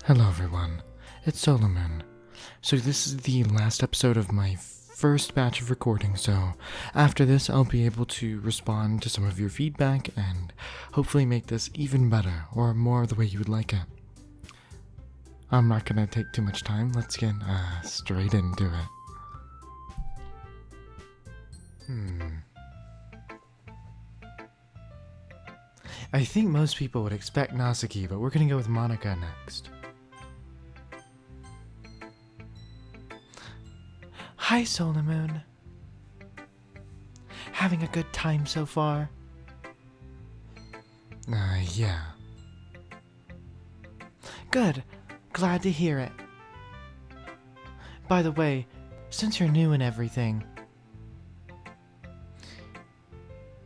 Hello everyone, it's Solomon. So this is the last episode of my first batch of recording, so after this I'll be able to respond to some of your feedback and hopefully make this even better, or more the way you would like it. I'm not gonna take too much time, let's get straight into it. I think most people would expect Nasuki, but we're gonna go with Monica next. Hi, Solar Moon. Having a good time so far? Yeah. Good. Glad to hear it. By the way, since you're new and everything,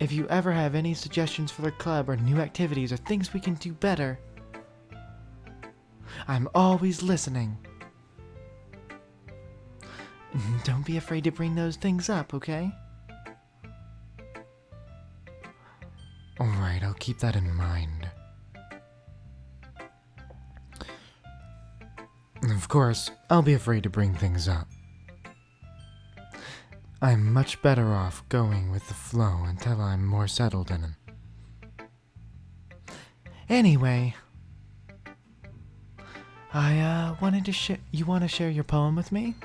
if you ever have any suggestions for the club or new activities or things we can do better, I'm always listening. Don't be afraid to bring those things up, okay? Alright, I'll keep that in mind. Of course, I'll be afraid to bring things up. I'm much better off going with the flow until I'm more settled in it. Anyway, I wanted to you want to share your poem with me?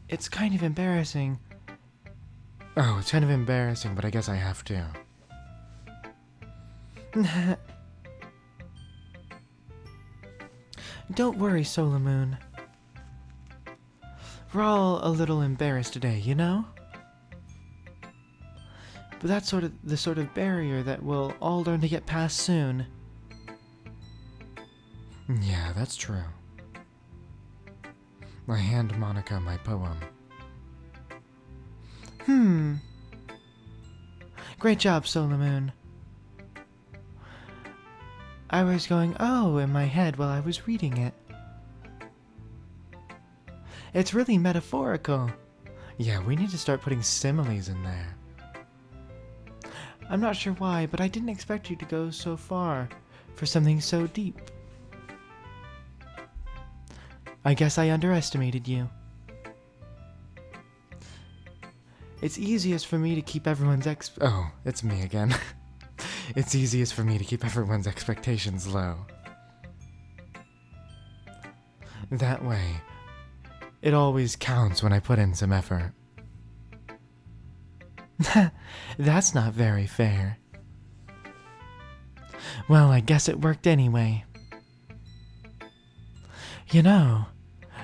It's kind of embarrassing. Oh, it's kind of embarrassing, but I guess I have to. Don't worry, Solar Moon. We're all a little embarrassed today, you know? But that's the sort of barrier that we'll all learn to get past soon. Yeah, that's true. I hand Monica my poem. Great job, Solar Moon. I was going, oh, in my head while I was reading it. It's really metaphorical. Yeah, we need to start putting similes in there. I'm not sure why, but I didn't expect you to go so far for something so deep. I guess I underestimated you. It's easiest for me to keep everyone's Oh, it's me again. It's easiest for me to keep everyone's expectations low. That way, it always counts when I put in some effort. That's not very fair. Well, I guess it worked anyway. You know,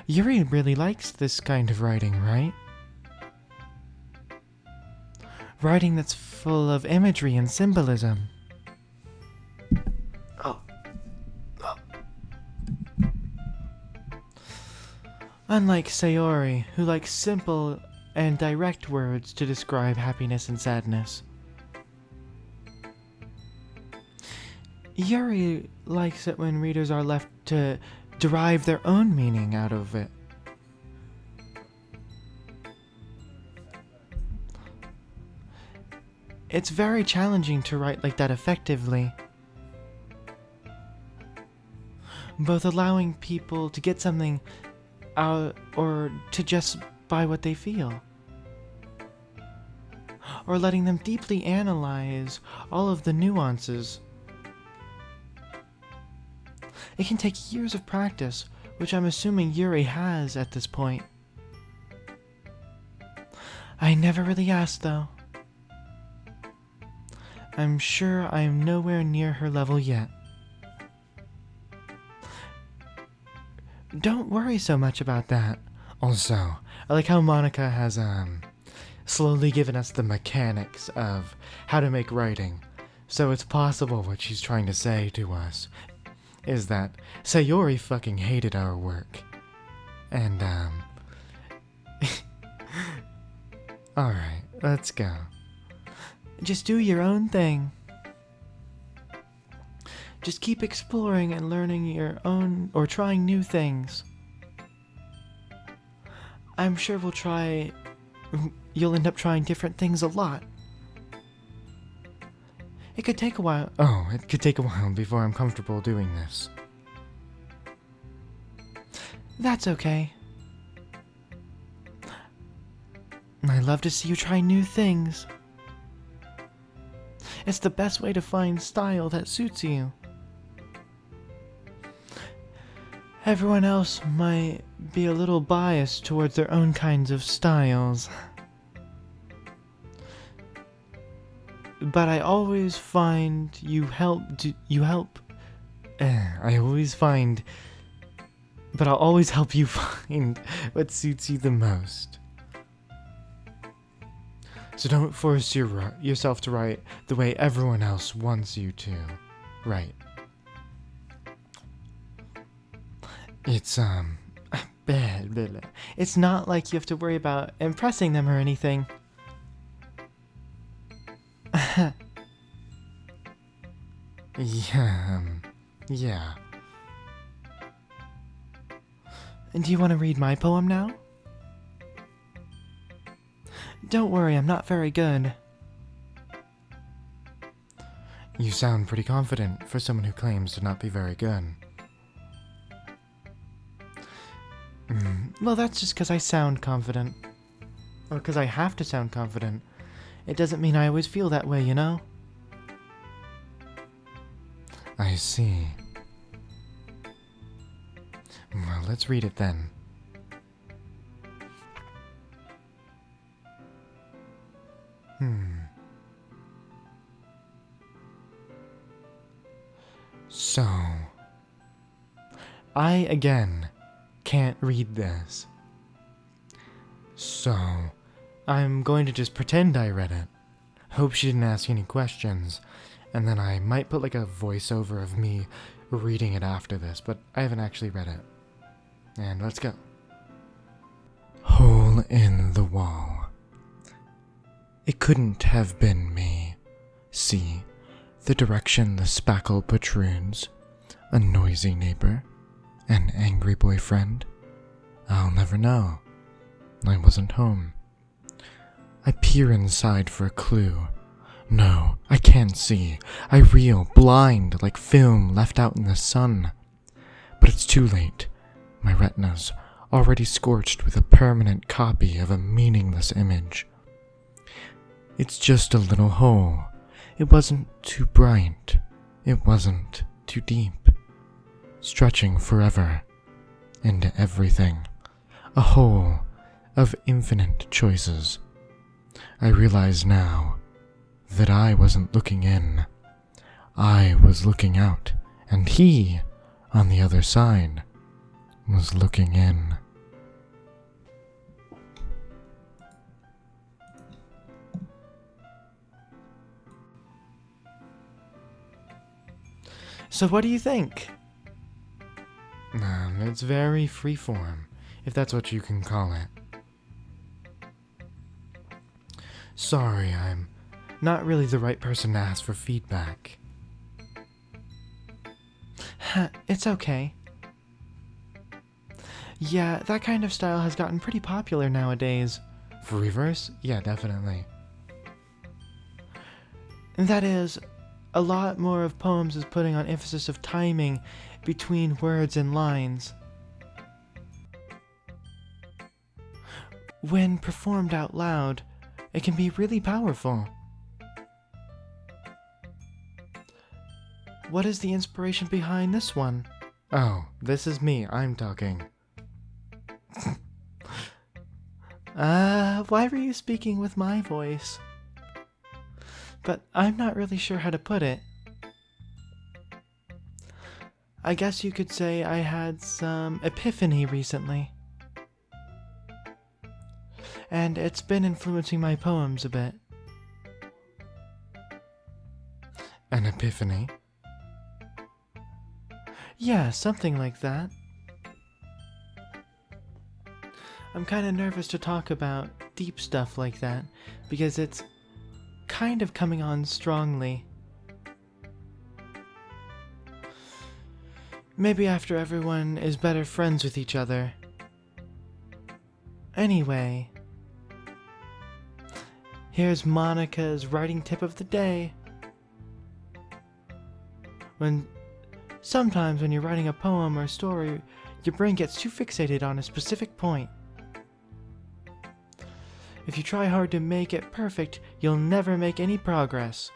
Yuri really likes this kind of writing, right? Writing that's full of imagery and symbolism. Unlike Sayori, who likes simple and direct words to describe happiness and sadness. Yuri likes it when readers are left to derive their own meaning out of it. It's very challenging to write like that effectively. Both allowing people to get something out or to just by what they feel. Or letting them deeply analyze all of the nuances. It can take years of practice, which I'm assuming Yuri has at this point. I never really asked though. I'm sure I am nowhere near her level yet. Don't worry so much about that. Also, I like how Monica has slowly given us the mechanics of how to make writing. So it's possible what she's trying to say to us is that Sayori fucking hated our work. And alright, let's go. Just do your own thing. Just keep exploring and learning your own or trying new things. I'm sure you'll end up trying different things a lot. It could take a while. Oh, it could take a while before I'm comfortable doing this. That's okay. I love to see you try new things. It's the best way to find style that suits you. Everyone else might be a little biased towards their own kinds of styles. But I always find but I'll always help you find what suits you the most. So don't force yourself to write the way everyone else wants you to write. It's it's not like you have to worry about impressing them or anything. Yeah. And do you want to read my poem now? Don't worry, I'm not very good. You sound pretty confident for someone who claims to not be very good. Well, that's just because I sound confident. Or because I have to sound confident. It doesn't mean I always feel that way, you know? I see. Well, let's read it then. So, I again can't read this. So, I'm going to just pretend I read it. Hope she didn't ask any questions. And then I might put like a voiceover of me reading it after this, but I haven't actually read it. And let's go. Hole in the wall. It couldn't have been me. See, the direction the spackle protrudes. A noisy neighbor. An angry boyfriend. I'll never know. I wasn't home. I peer inside for a clue. No, I can't see. I reel, blind, like film left out in the sun. But it's too late. My retina's already scorched with a permanent copy of a meaningless image. It's just a little hole. It wasn't too bright. It wasn't too deep. Stretching forever into everything. A hole of infinite choices. I realize now that I wasn't looking in. I was looking out, and he, on the other side, was looking in. So what do you think? It's very freeform, if that's what you can call it. Sorry, I'm not really the right person to ask for feedback. It's okay. Yeah, that kind of style has gotten pretty popular nowadays. For reverse? Yeah, definitely. That is, a lot more of poems is putting on emphasis of timing between words and lines. When performed out loud, it can be really powerful. What is the inspiration behind this one? Oh, this is me. I'm talking. Why were you speaking with my voice? But I'm not really sure how to put it. I guess you could say I had some epiphany recently. And it's been influencing my poems a bit. An epiphany? Yeah, something like that. I'm kind of nervous to talk about deep stuff like that, because it's kind of coming on strongly. Maybe after everyone is better friends with each other. Anyway, here's Monica's writing tip of the day. Sometimes when you're writing a poem or story, your brain gets too fixated on a specific point. If you try hard to make it perfect, you'll never make any progress.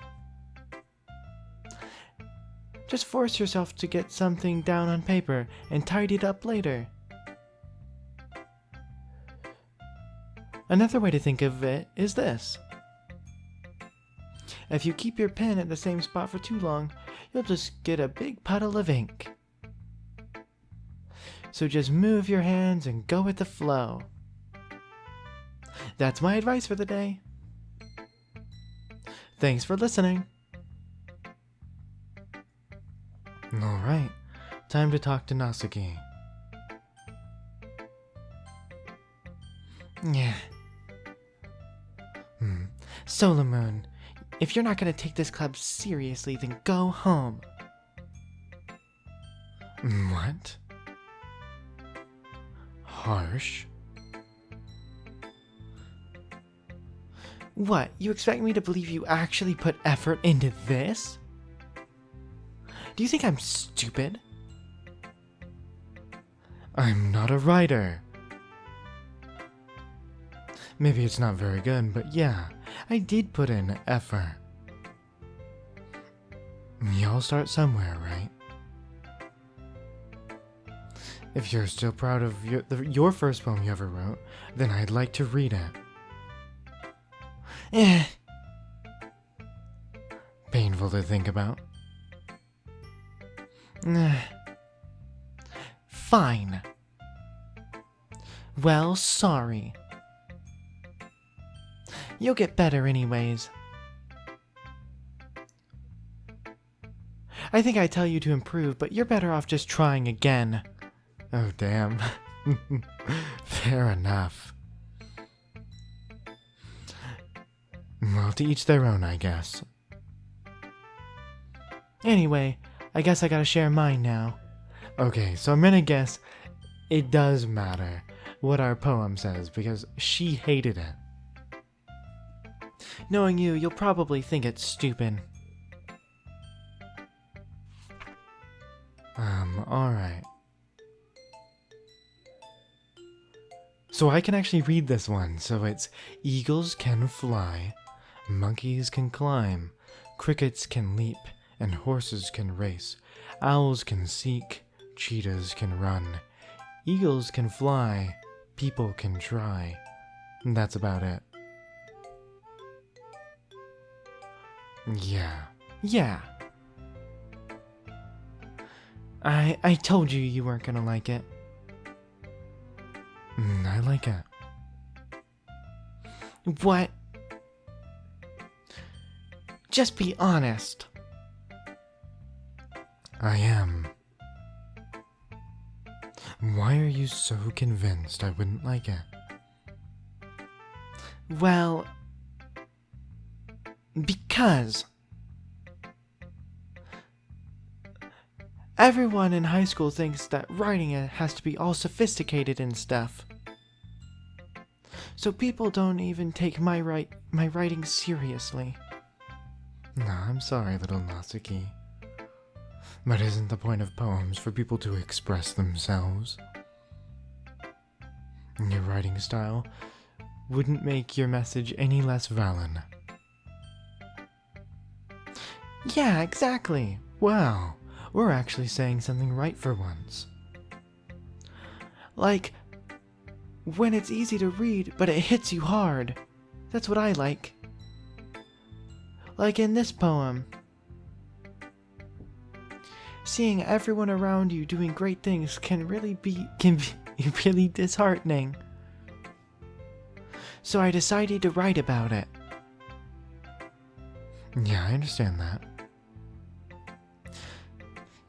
Just force yourself to get something down on paper and tidy it up later. Another way to think of it is this. If you keep your pen at the same spot for too long, you'll just get a big puddle of ink. So just move your hands and go with the flow. That's my advice for the day. Thanks for listening. Alright, time to talk to Natsuki. Yeah. Solar Moon, if you're not gonna take this club seriously, then go home. What? Harsh? What, you expect me to believe you actually put effort into this? Do you think I'm stupid? I'm not a writer. Maybe it's not very good, but yeah, I did put in effort. We all start somewhere, right? If you're still proud of your first poem you ever wrote, then I'd like to read it. Painful to think about. Fine. Well, sorry. You'll get better anyways. I think I tell you to improve, but you're better off just trying again. Oh, damn. Fair enough. Well, to each their own, I guess. Anyway, I guess I gotta share mine now. Okay, so I'm gonna guess it does matter what our poem says, because she hated it. Knowing you, you'll probably think it's stupid. Alright. So I can actually read this one. So it's eagles can fly, monkeys can climb, crickets can leap, and horses can race. Owls can seek, cheetahs can run, eagles can fly, people can try. And that's about it. Yeah. I told you you weren't gonna like it. I like it. What? Just be honest. I am. Why are you so convinced I wouldn't like it? Well, because everyone in high school thinks that writing it has to be all sophisticated and stuff. So people don't even take my writing seriously. No, I'm sorry, little Natsuki. But isn't the point of poems for people to express themselves? Your writing style wouldn't make your message any less valid. Yeah, exactly. Wow, we're actually saying something right for once. Like, when it's easy to read, but it hits you hard. That's what I like. Like in this poem. Seeing everyone around you doing great things can be really disheartening. So I decided to write about it. Yeah, I understand that.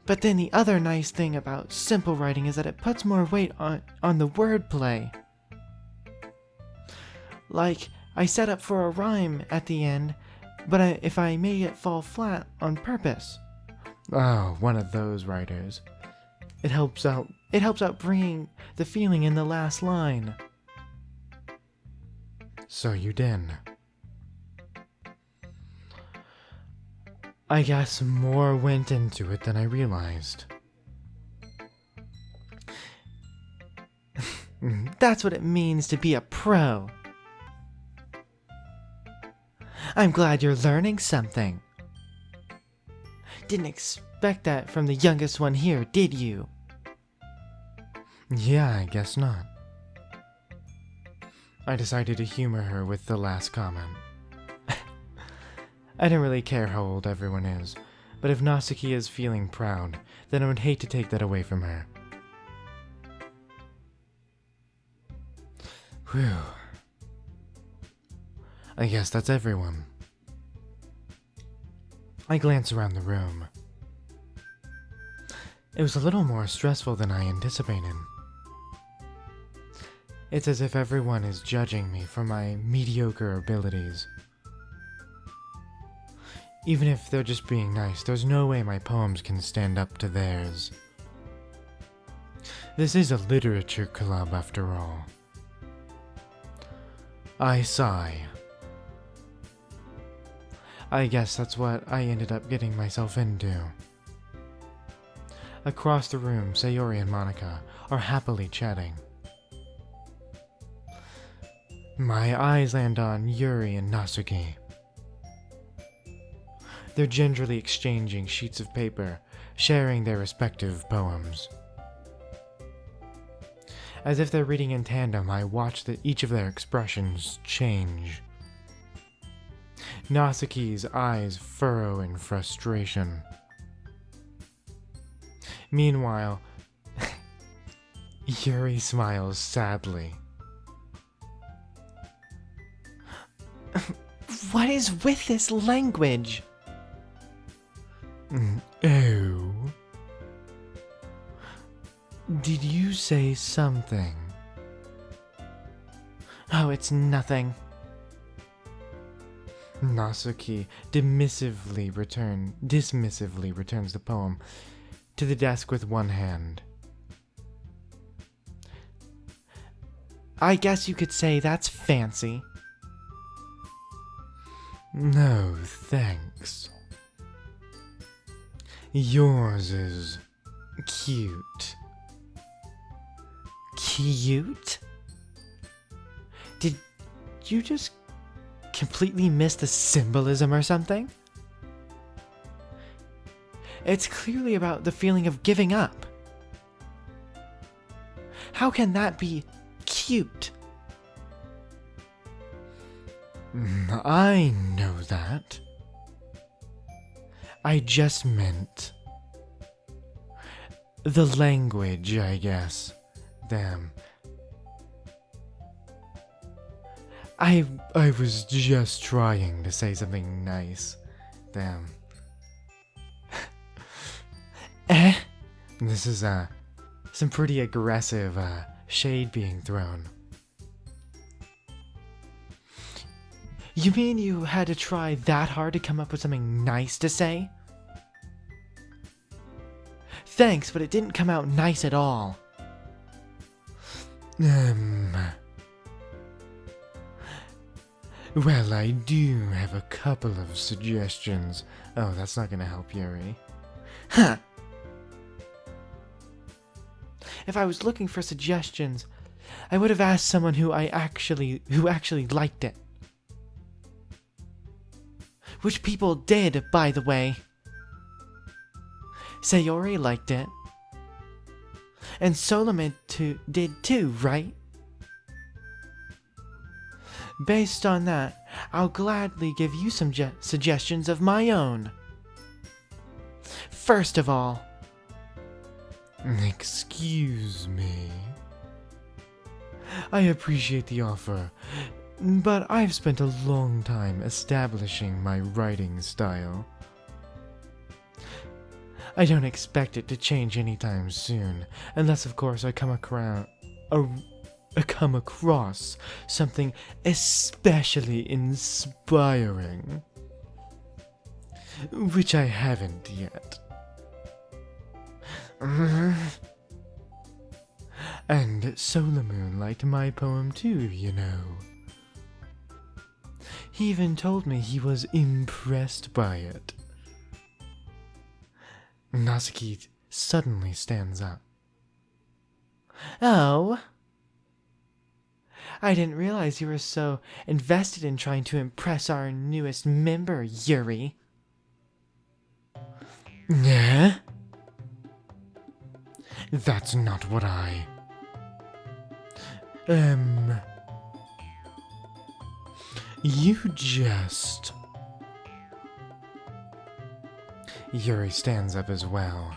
But then the other nice thing about simple writing is that it puts more weight on the wordplay. Like, I set up for a rhyme at the end, but if I made it fall flat on purpose. Oh, one of those writers. It helps out bringing the feeling in the last line. So you did. I guess more went into it than I realized. That's what it means to be a pro. I'm glad you're learning something. Didn't expect that from the youngest one here, did you? Yeah, I guess not. I decided to humor her with the last comment. I don't really care how old everyone is, but if Natsuki is feeling proud, then I would hate to take that away from her. Whew. I guess that's everyone. I glance around the room. It was a little more stressful than I anticipated. It's as if everyone is judging me for my mediocre abilities. Even if they're just being nice, there's no way my poems can stand up to theirs. This is a literature club after all. I sigh. I guess that's what I ended up getting myself into. Across the room, Sayori and Monica are happily chatting. My eyes land on Yuri and Natsuki. They're gingerly exchanging sheets of paper, sharing their respective poems. As if they're reading in tandem, I watch each of their expressions change. Natsuki's eyes furrow in frustration. Meanwhile, Yuri smiles sadly. What is with this language? Oh. Did you say something? Oh, it's nothing. Natsuki dismissively returns the poem to the desk with one hand. I guess you could say that's fancy. No, thanks. Yours is cute. Cute? Did you just completely miss the symbolism or something? It's clearly about the feeling of giving up. How can that be cute? I know that. I just meant the language, I guess. Damn. I was just trying to say something nice. Damn. This is some pretty aggressive shade being thrown. You mean you had to try that hard to come up with something nice to say? Thanks, but it didn't come out nice at all. Well, I do have a couple of suggestions. Oh, that's not gonna help, Yuri. Huh. If I was looking for suggestions, I would have asked someone who actually liked it. Which people did, by the way. Sayori liked it. And Solomon did too, right? Based on that, I'll gladly give you some suggestions of my own. First of all... Excuse me. I appreciate the offer, but I've spent a long time establishing my writing style. I don't expect it to change anytime soon, unless of course I come across something especially inspiring, which I haven't yet. And Solomon liked my poem too, you know. He even told me he was impressed by it. Natsuki suddenly stands up. Oh. I didn't realize you were so invested in trying to impress our newest member, Yuri. Yeah? That's not what I... You just... Yuri stands up as well.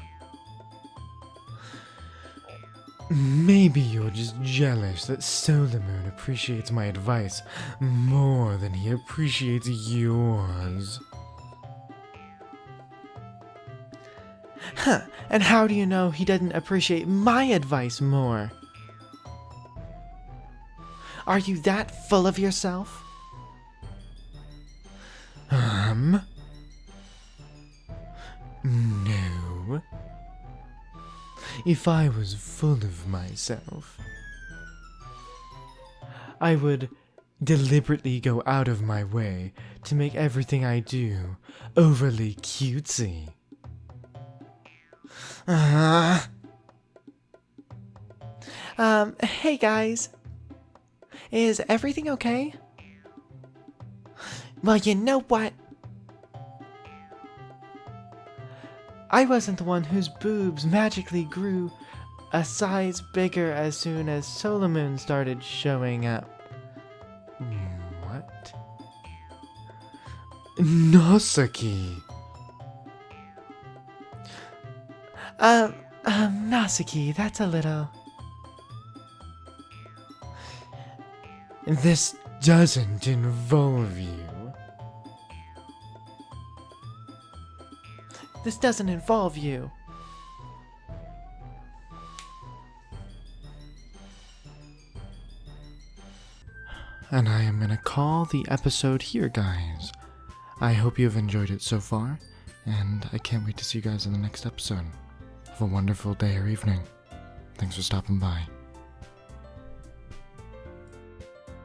Maybe you're just jealous that Solar Moon appreciates my advice more than he appreciates yours. Huh, and how do you know he doesn't appreciate my advice more? Are you that full of yourself? No. If I was full of myself, I would deliberately go out of my way to make everything I do overly cutesy. Hey guys. Is everything okay? Well, you know what? I wasn't the one whose boobs magically grew a size bigger as soon as Solar Moon started showing up. What? Natsuki! Natsuki, that's a little... This doesn't involve you. This doesn't involve you. And I am gonna call the episode here, guys. I hope you have enjoyed it so far, and I can't wait to see you guys in the next episode. Have a wonderful day or evening. Thanks for stopping by.